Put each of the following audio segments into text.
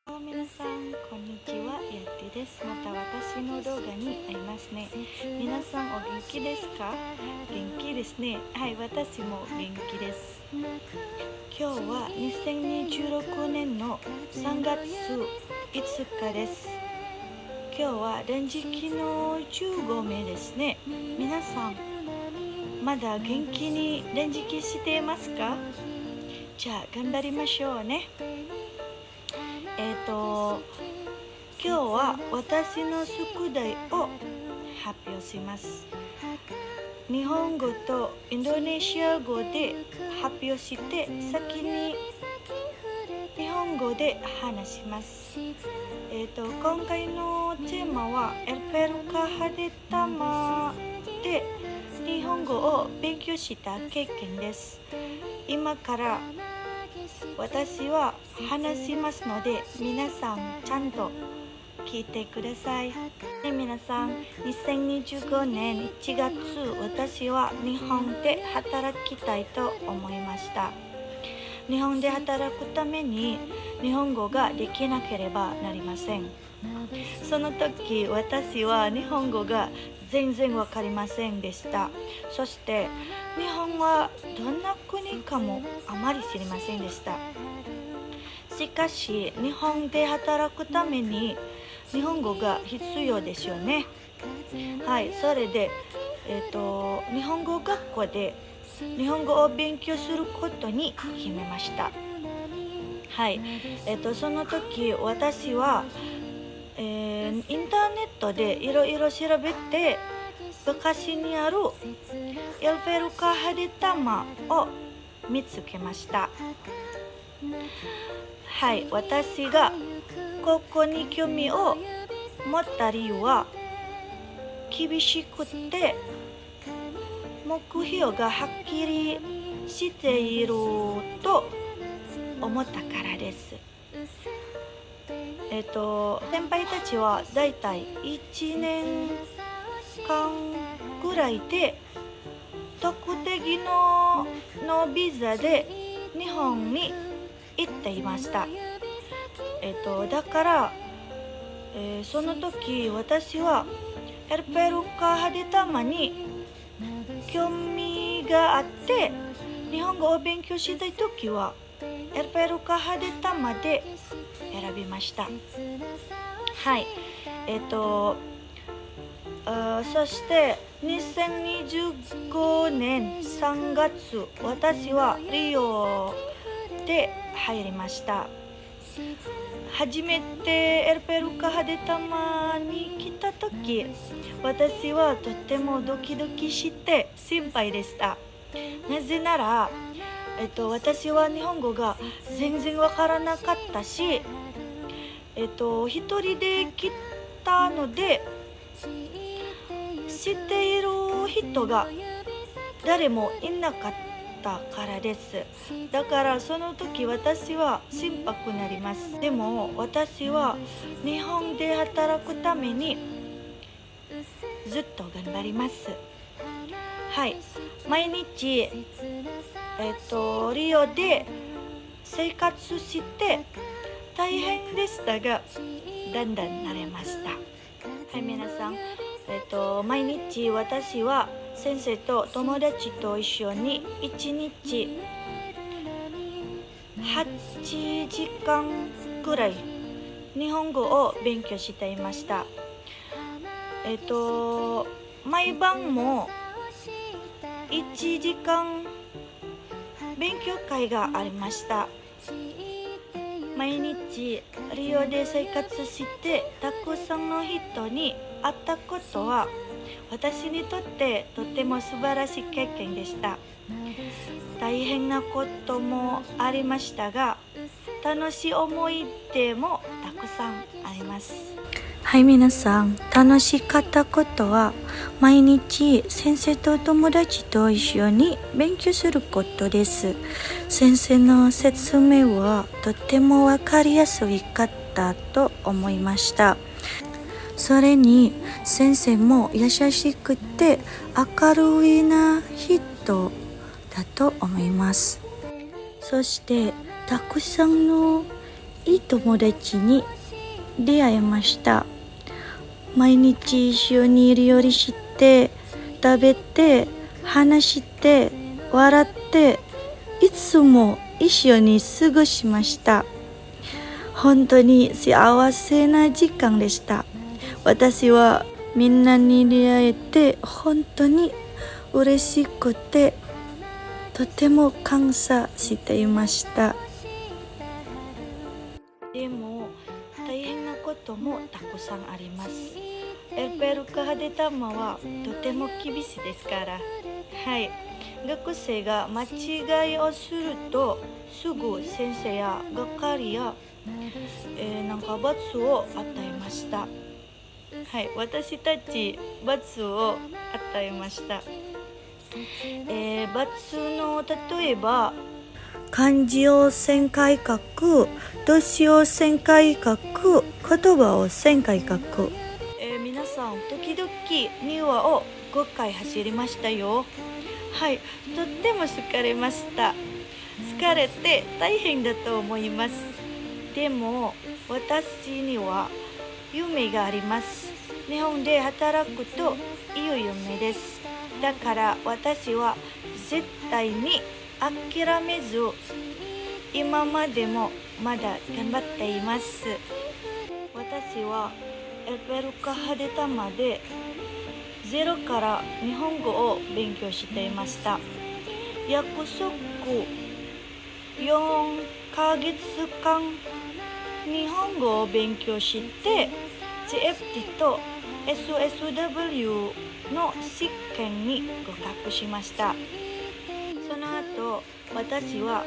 皆さん、こんにちは、やってです。また私の動画に会いますね。皆さんお元気ですか？元気ですね。はい、私も元気です。今日は2026年の3月5日です。今日は断食の15名ですね。皆さん、まだ元気に断食していますか？じゃあ頑張りましょうね。今日は私の宿題を発表します。日本語とインドネシア語で発表して、先に日本語で話します。今回のテーマはエルペルカハデタマで日本語を勉強した経験です。今から私は話しますので、皆さんちゃんと聞いてください。皆さん、2025年1月、私は日本で働きたいと思いました。日本で働くために日本語ができなければなりません。その時、私は日本語が全然わかりませんでした。そして日本はどんな国かもあまり知りませんでした。しかし日本で働くために日本語が必要ですよね。はい、それで、日本語学校で日本語を勉強することに決めました。はい、その時私は、インターネットでいろいろ調べて、昔にあるエルペルカハデタマを見つけました。はい、私がここに興味を持った理由は、厳しくて目標がはっきりしていると思ったからです。先輩たちはだいたい1年間ぐらいで特定のビザで日本に行っていました。だから、その時私はエルペルカハデタマに興味があって、日本語を勉強したい時はエルペルカハデタマで選びました。はい、そして2025年3月、私はリオで入りました。初めてエルペルカハデタマに来た時、私はとてもドキドキして心配でした。なぜなら、私は日本語が全然わからなかったし、一人で来たので知っている人が誰もいなかったからです。だからその時私は心配になります。でも私は日本で働くためにずっと頑張ります。はい、毎日、リオで生活して大変でしたが、だんだん慣れました。はい、皆さん、毎日私は先生と友達と一緒に1日8時間くらい日本語を勉強していました。毎晩も1時間勉強会がありました。毎日リオで生活してたくさんの人に会ったことは、私にとってとても素晴らしい経験でした。大変なこともありましたが、楽しい思い出もたくさんあります。はい、皆さん、楽しかったことは毎日先生と友達と一緒に勉強することです。先生の説明はとてもわかりやすかったと思いました。それに先生も優しくて明るいな人だと思います。そしてたくさんのいい友達に出会いました。毎日一緒に料理して食べて話して笑っていつも一緒に過ごしました。本当に幸せな時間でした。私はみんなに出会えて本当に嬉しくてとても感謝していました。でも大変なこともたくさんあります。エルペルカ・ハデタマはとても厳しいですから。はい。学生が間違いをするとすぐ先生や係や、罰を与えました。はい、私たち罰を与えました。罰の例えば漢字を1000回書く、動詞を1000回書く、言葉を1000回書く。皆さん時々2話を5回走りましたよ。はい、とっても疲れました。疲れて大変だと思います。でも私には夢があります。日本で働くという夢です。だから私は絶対に諦めず、今までもまだ頑張っています。私はエルペルカ・ハデタマでゼロから日本語を勉強していました。約束4ヶ月間日本語を勉強して CFT と SSW の試験に合格しました。その後私は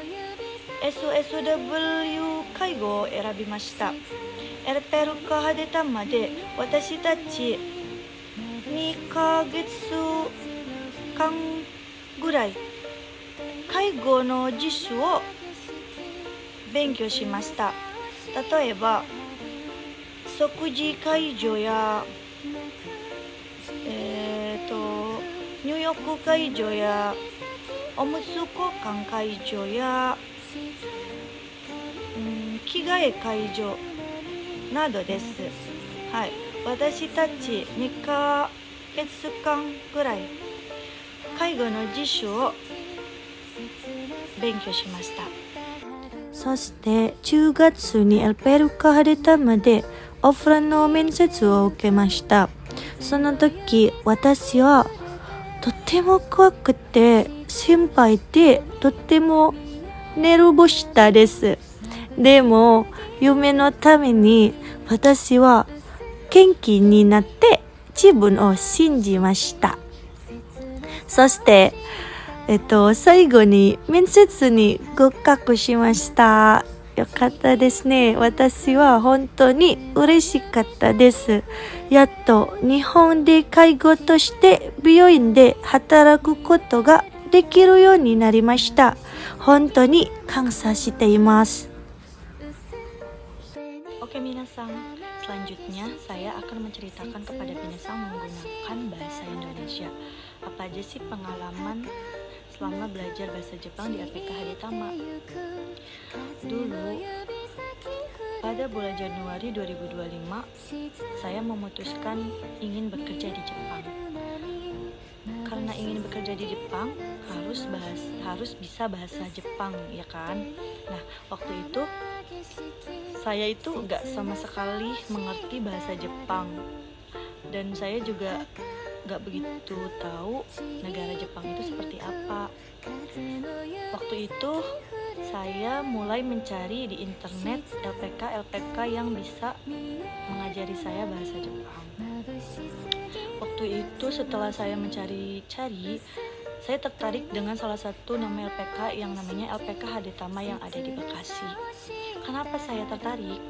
SSW 介護を選びました。エルペルカ・ハデタマで私たち2ヶ月間ぐらい介護の実習を勉強しました。例えば食事介助や、入浴介助やおむつ交換介助や、着替え介助などです。はい、私たち2ヶ月間ぐらい介護の実習を勉強しました。そして10月にエルペルカ・ハデタマでオフランの面接を受けました。その時私はとても怖くて心配でとても寝るぼしたです。でも夢のために私は元気になって自分を信じました。そして最後に面接に合格しました。よかったですね。私は本当に嬉しかったです。やっと日本で介護として病院で働くことができるようになりました。本当に感謝しています。Oke minasan, selanjutnya saya akan menceritakan kepada minasan menggunakan bahasa Indonesia. Apa aja sih pengalaman selama belajar bahasa Jepang di LPK Hadetama? Dulu, pada bulan Januari 2025, saya memutuskan ingin bekerja di Jepang. Karena ingin bekerja di Jepang, harus bisa bahasa Jepang, ya kan? Nah, waktu itu saya itu gak sama sekali mengerti bahasa Jepang, dan saya juga gak begitu tahu negara Jepang itu seperti apa. Waktu itu saya mulai mencari di internet LPK yang bisa mengajari saya bahasa Jepang. Waktu itu setelah saya mencari-cari, saya tertarik dengan salah satu nama LPK yang namanya LPK Hadetama yang ada di Bekasi. Kenapa saya tertarik?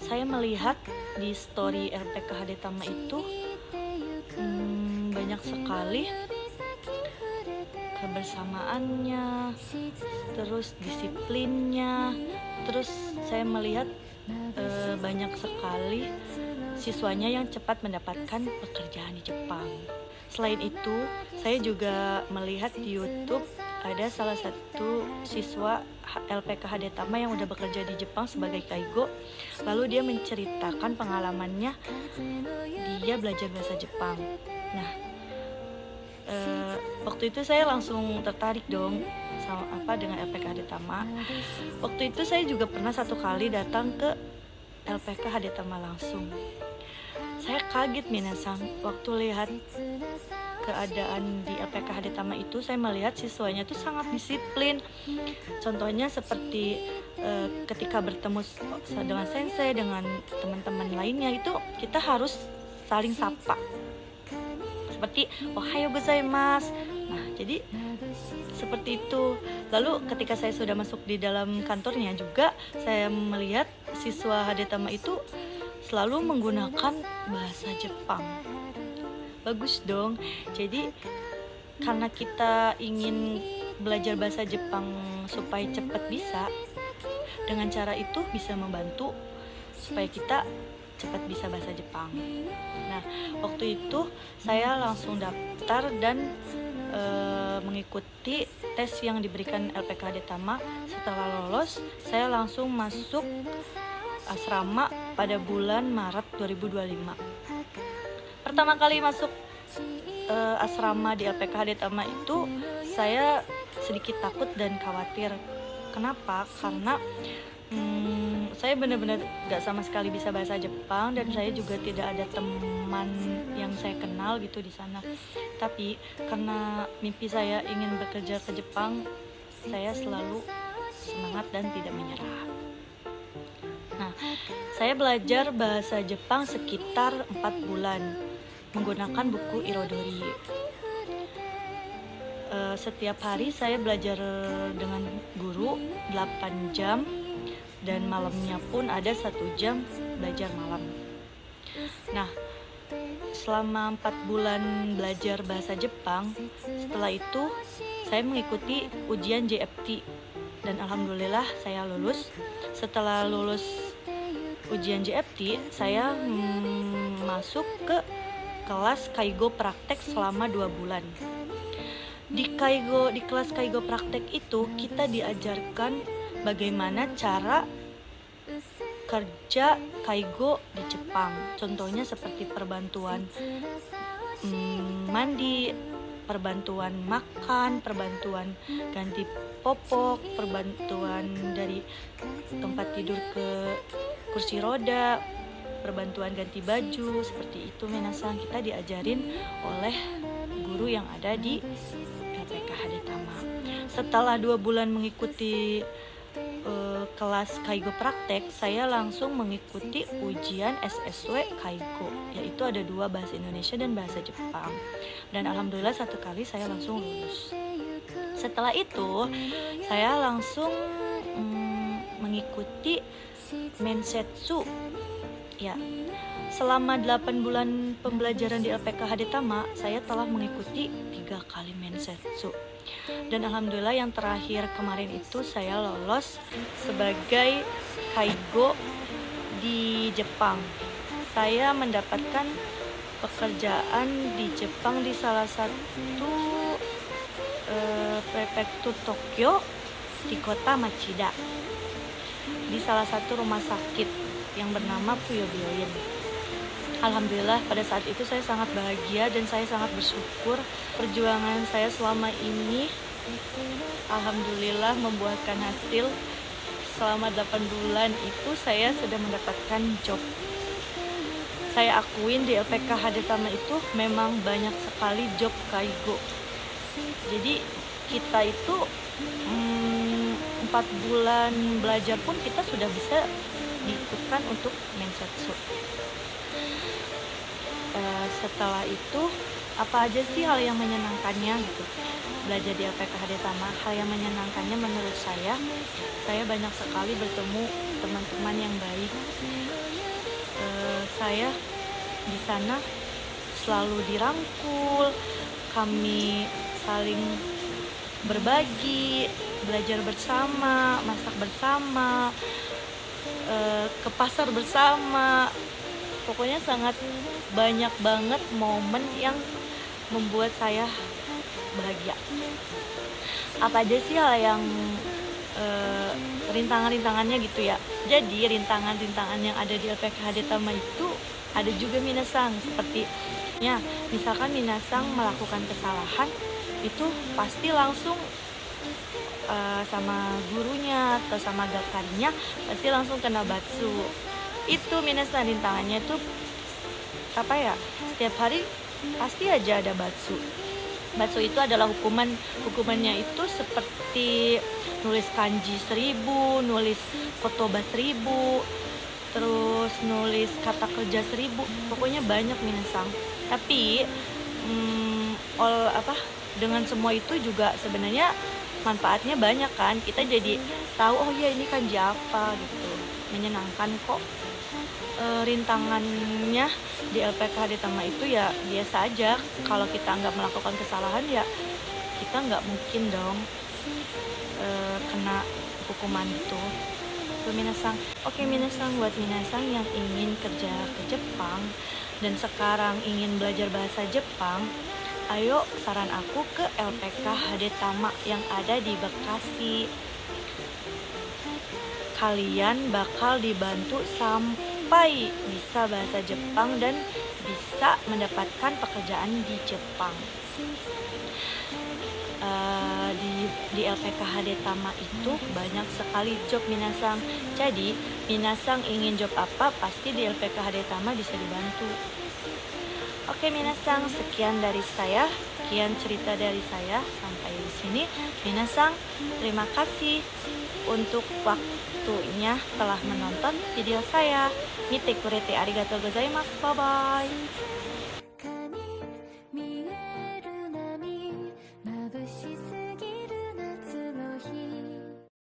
Saya melihat di story LPK Hadetama itu banyak sekali kebersamaannya, terus disiplinnya, terus saya melihat banyak sekali siswanya yang cepat mendapatkan pekerjaan di Jepang. Selain itu, saya juga melihat di YouTube ada salah satu siswa LPK Hadetama yang udah bekerja di Jepang sebagai kaigo. Lalu dia menceritakan pengalamannya dia belajar bahasa Jepang. Nah, waktu itu saya langsung tertarik dong dengan LPK Hadetama. Waktu itu saya juga pernah satu kali datang ke LPK Hadetama langsung. Saya kaget minasang waktu lihat keadaan di LPK Hadetama itu. Saya melihat siswanya itu sangat disiplin. Contohnya seperti ketika bertemu dengan sensei, dengan teman-teman lainnya, itu kita harus saling sapa seperti ohayo gozaimasu. Nah, jadi seperti itu. Lalu ketika saya sudah masuk di dalam kantornya juga, saya melihat siswa Hadetama itu selalu menggunakan bahasa Jepang. Bagus dong. Jadi karena kita ingin belajar bahasa Jepang supaya cepat bisa, dengan cara itu bisa membantu supaya kita cepat bisa bahasa Jepang. Nah, waktu itu saya langsung daftar dan mengikuti tes yang diberikan LPK Hadetama. Setelah lolos, saya langsung masuk asrama pada bulan Maret 2025. Pertama kali masuk asrama di LPK Hadetama itu, saya sedikit takut dan khawatir. Kenapa? Karena saya benar-benar gak sama sekali bisa bahasa Jepang, dan saya juga tidak ada teman yang saya kenal gitu di sana. Tapi karena mimpi saya ingin bekerja ke Jepang, saya selalu semangat dan tidak menyerah. Nah, saya belajar bahasa Jepang sekitar 4 bulan menggunakan buku Irodori. Setiap hari saya belajar dengan guru 8 jam, dan malamnya pun ada 1 jam belajar malam. Nah, selama 4 bulan belajar bahasa Jepang, setelah itu saya mengikuti ujian JFT, dan alhamdulillah saya lulus. Setelah lulus ujian JFT, saya masuk ke kelas kaigo praktek selama 2 bulan. Di kelas kaigo praktek itu kita diajarkan bagaimana cara kerja kaigo di Jepang. Contohnya seperti perbantuan mandi, perbantuan makan, perbantuan ganti popok, perbantuan dari tempat tidur ke kursi roda, perbantuan ganti baju. Seperti itu minasang, kita diajarin oleh guru yang ada di LPK Hadetama. Setelah 2 bulan mengikuti kelas kaigo praktek, saya langsung mengikuti ujian SSW kaigo, yaitu ada 2, bahasa Indonesia dan bahasa Jepang. Dan alhamdulillah 1 kali saya langsung lulus. Setelah itu saya langsung mengikuti mensetsu. Ya, selama 8 bulan pembelajaran di LPK Hadetama, saya telah mengikuti 3 kali mensetsu. Dan alhamdulillah yang terakhir kemarin itu saya lolos sebagai kaigo di Jepang. Saya mendapatkan pekerjaan di Jepang di salah satu prefektur Tokyo di kota Machida, di salah satu rumah sakit yang bernama Puyo Byoin. Alhamdulillah pada saat itu saya sangat bahagia dan saya sangat bersyukur perjuangan saya selama ini alhamdulillah membuahkan hasil. Selama 8 bulan itu saya sudah mendapatkan job. Saya akuin di LPK Hadetama itu memang banyak sekali job kaigo. Jadi kita itu 4 bulan belajar pun kita sudah bisa diikutkan untuk mensetsu. Setelah itu apa aja sih hal yang menyenangkannya gitu belajar di LPK Hadetama? Hal yang menyenangkannya menurut saya banyak sekali bertemu teman-teman yang baik. Saya di sana selalu dirangkul, kami saling berbagi, belajar bersama, masak bersama, ke pasar bersama. Pokoknya sangat banyak banget momen yang membuat saya bahagia. apa aja sih hal yang rintangan-rintangannya gitu ya. Jadi rintangan-rintangan yang ada di LPKHD Tama itu ada juga minasang, seperti ya misalkan minasang melakukan kesalahan itu pasti langsung sama gurunya atau sama gakarinya pasti langsung kena batsu. Itu minasang rintangannya tuh apa ya, setiap hari pasti aja ada batsu. Batsu itu adalah hukumannya itu seperti nulis kanji 1000, nulis kotoba 1000, terus nulis kata kerja 1000, pokoknya banyak minasang. Tapi dengan semua itu juga sebenarnya manfaatnya banyak kan, kita jadi tahu oh iya ini kanji apa gitu, menyenangkan kok. Rintangannya di LPKHD Tama itu ya biasa aja, kalau kita nggak melakukan kesalahan ya kita nggak mungkin dong kena hukuman itu. Minasang. Oke minasang, buat minasang yang ingin kerja ke Jepang dan sekarang ingin belajar bahasa Jepang, ayo saran aku ke LPKHD Tama yang ada di Bekasi. Kalian bakal dibantu sampai bisa bahasa Jepang dan bisa mendapatkan pekerjaan di Jepang. Di LPKHD Tama itu banyak sekali job minasang. Jadi minasang ingin job apa pasti di LPKHD Tama bisa dibantu. Oke minasang, sekian dari saya, sekian cerita dari saya sampai di sini. Minasang, terima kasih untuk waktunya telah menonton video saya. Mite kurete arigatou gozaimasu. Bye bye.